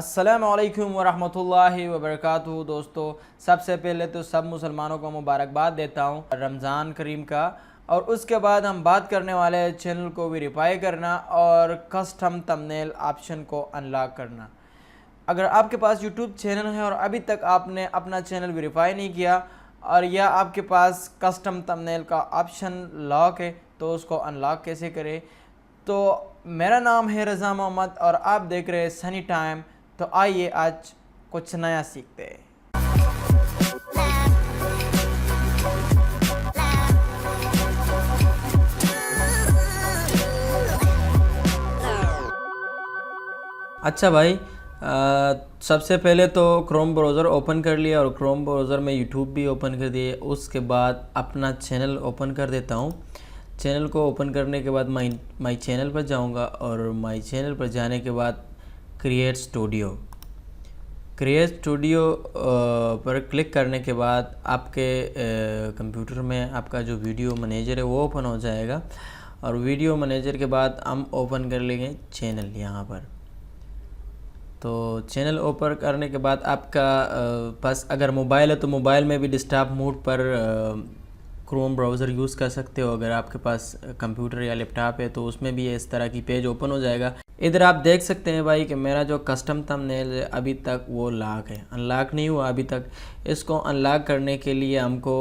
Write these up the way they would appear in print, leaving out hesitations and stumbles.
अस्सलामुअलैकुम वरहमतुल्लाहि वबरकातुहू। दोस्तों, सबसे पहले तो सब मुसलमानों को मुबारकबाद देता हूँ रमज़ान करीम का। और उसके बाद हम बात करने वाले हैं चैनल को वेरीफाई करना और कस्टम थंबनेल ऑप्शन को अनलॉक करना। अगर आपके पास यूट्यूब चैनल है और अभी तक आपने अपना चैनल वेरीफाई नहीं किया और या आपके पास कस्टम थंबनेल का ऑप्शन लॉक है तो उसको अनलॉक कैसे करें। तो मेरा नाम है रज़ा मोहम्मद और आप देख रहे हैं सनी टाइम। तो आइए आज कुछ नया सीखते हैं। अच्छा भाई, सबसे पहले तो क्रोम ब्राउज़र ओपन कर लिया और क्रोम ब्राउज़र में यूट्यूब भी ओपन कर दिए। उसके बाद अपना चैनल ओपन कर देता हूँ। चैनल को ओपन करने के बाद माई चैनल पर जाऊँगा और माई चैनल पर जाने के बाद क्रिएट स्टूडियो पर क्लिक करने के बाद आपके कंप्यूटर में आपका जो वीडियो मैनेजर है वो ओपन हो जाएगा। और वीडियो मैनेजर के बाद हम ओपन कर लेंगे चैनल यहाँ पर। तो चैनल ओपन करने के बाद आपका पास अगर मोबाइल है तो मोबाइल में भी डेस्कटॉप मोड पर क्रोम ब्राउज़र यूज़ कर सकते हो। अगर आपके पास कंप्यूटर या लैपटॉप है तो उसमें भी इस तरह की पेज ओपन हो जाएगा। इधर आप देख सकते हैं भाई कि मेरा जो कस्टम थंबनेल है अभी तक वो लॉक है, अनलॉक नहीं हुआ अभी तक। इसको अनलॉक करने के लिए हमको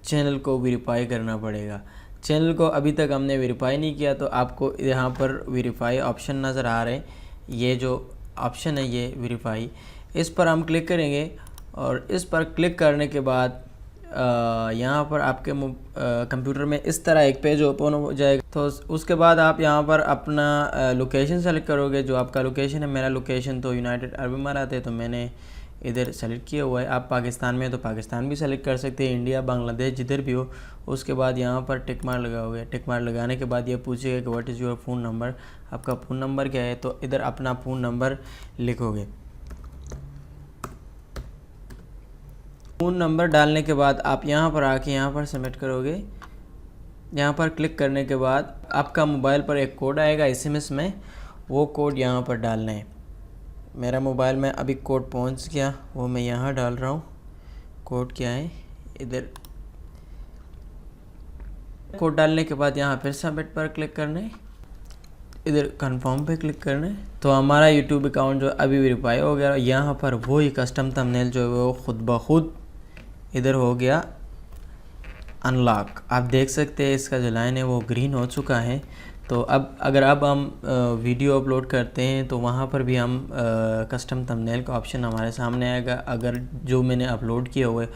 चैनल को वेरीफाई करना पड़ेगा। चैनल को अभी तक हमने वेरीफाई नहीं किया तो आपको यहाँ पर वेरीफाई ऑप्शन नज़र आ रहे हैं। ये जो ऑप्शन है ये वेरीफाई, इस पर हम क्लिक करेंगे और इस पर क्लिक करने के बाद यहाँ पर आपके कंप्यूटर में इस तरह एक पेज ओपन हो जाएगा। तो उसके बाद आप यहाँ पर अपना लोकेशन सेलेक्ट करोगे, जो आपका लोकेशन है। मेरा लोकेशन तो यूनाइटेड अरब अमीरात है तो मैंने इधर सेलेक्ट किया हुआ है। आप पाकिस्तान में तो पाकिस्तान भी सेलेक्ट कर सकते हैं, इंडिया, बांग्लादेश, जिधर भी हो। उसके बाद यहाँ पर टिक मार्क लगाओगे। टिक मार्क लगाने के बाद ये पूछेगा कि what is your phone number, आपका फ़ोन नंबर क्या है। तो इधर अपना फ़ोन नंबर लिखोगे। फ़ोन नंबर डालने के बाद आप यहाँ पर आके यहाँ पर सबमिट करोगे। यहाँ पर क्लिक करने के बाद आपका मोबाइल पर एक कोड आएगा SMS में, वो कोड यहाँ पर डालना है। मेरा मोबाइल में अभी कोड पहुँच गया, वो मैं यहाँ डाल रहा हूँ। कोड क्या है, इधर कोड डालने के बाद यहाँ फिर सबमिट पर क्लिक करना है, इधर कंफर्म पे क्लिक करना है। तो हमारा यूट्यूब अकाउंट जो अभी वेरीफाई हो गया। यहाँ पर वही कस्टम थंबनेल जो है वो खुद ब खुद इधर हो गया अनलॉक। आप देख सकते हैं इसका जो लाइन है वो ग्रीन हो चुका है। तो अब हम वीडियो अपलोड करते हैं तो वहाँ पर भी हम कस्टम थंबनेल का ऑप्शन हमारे सामने आएगा। अगर जो मैंने अपलोड किया हुआ है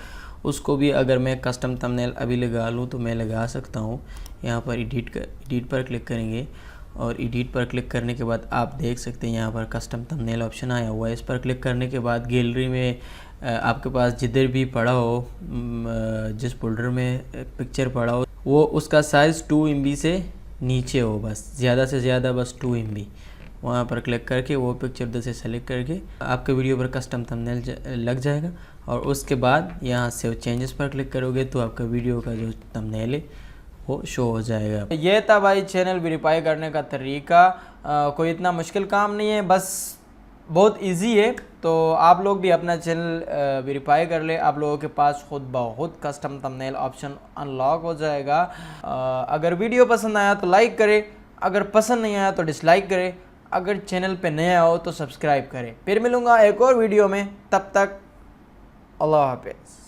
उसको भी अगर मैं कस्टम थंबनेल अभी लगा लूँ तो मैं लगा सकता हूँ। यहाँ पर एडिट पर क्लिक करेंगे और एडिट पर क्लिक करने के बाद आप देख सकते हैं यहाँ पर कस्टम थंबनेल ऑप्शन आया हुआ है। इस पर क्लिक करने के बाद गैलरी में आपके पास जिधर भी पड़ा हो, जिस फोल्डर में पिक्चर पड़ा हो, वो उसका साइज़ 2 MB से नीचे हो, बस ज़्यादा से ज़्यादा बस 2 MB। वहाँ पर क्लिक करके वो पिक्चर उधर से सेलेक्ट करके आपके वीडियो पर कस्टम थंबनेल लग जाएगा। और उसके बाद यहाँ सेव चेंजेस पर क्लिक करोगे तो आपका वीडियो का जो थंबनेल है वो शो हो जाएगा। ये था भाई चैनल वेरीफाई करने का तरीका। कोई इतना मुश्किल काम नहीं है, बस बहुत इजी है। तो आप लोग भी अपना चैनल वेरीफाई कर ले, आप लोगों के पास खुद ब खुद कस्टम थंबनेल ऑप्शन अनलॉक हो जाएगा। अगर वीडियो पसंद आया तो लाइक करें, अगर पसंद नहीं आया तो डिसलाइक करें, अगर चैनल पे नया हो तो सब्सक्राइब करें। फिर मिलूँगा एक और वीडियो में, तब तक अल्लाह हाफ़िज़।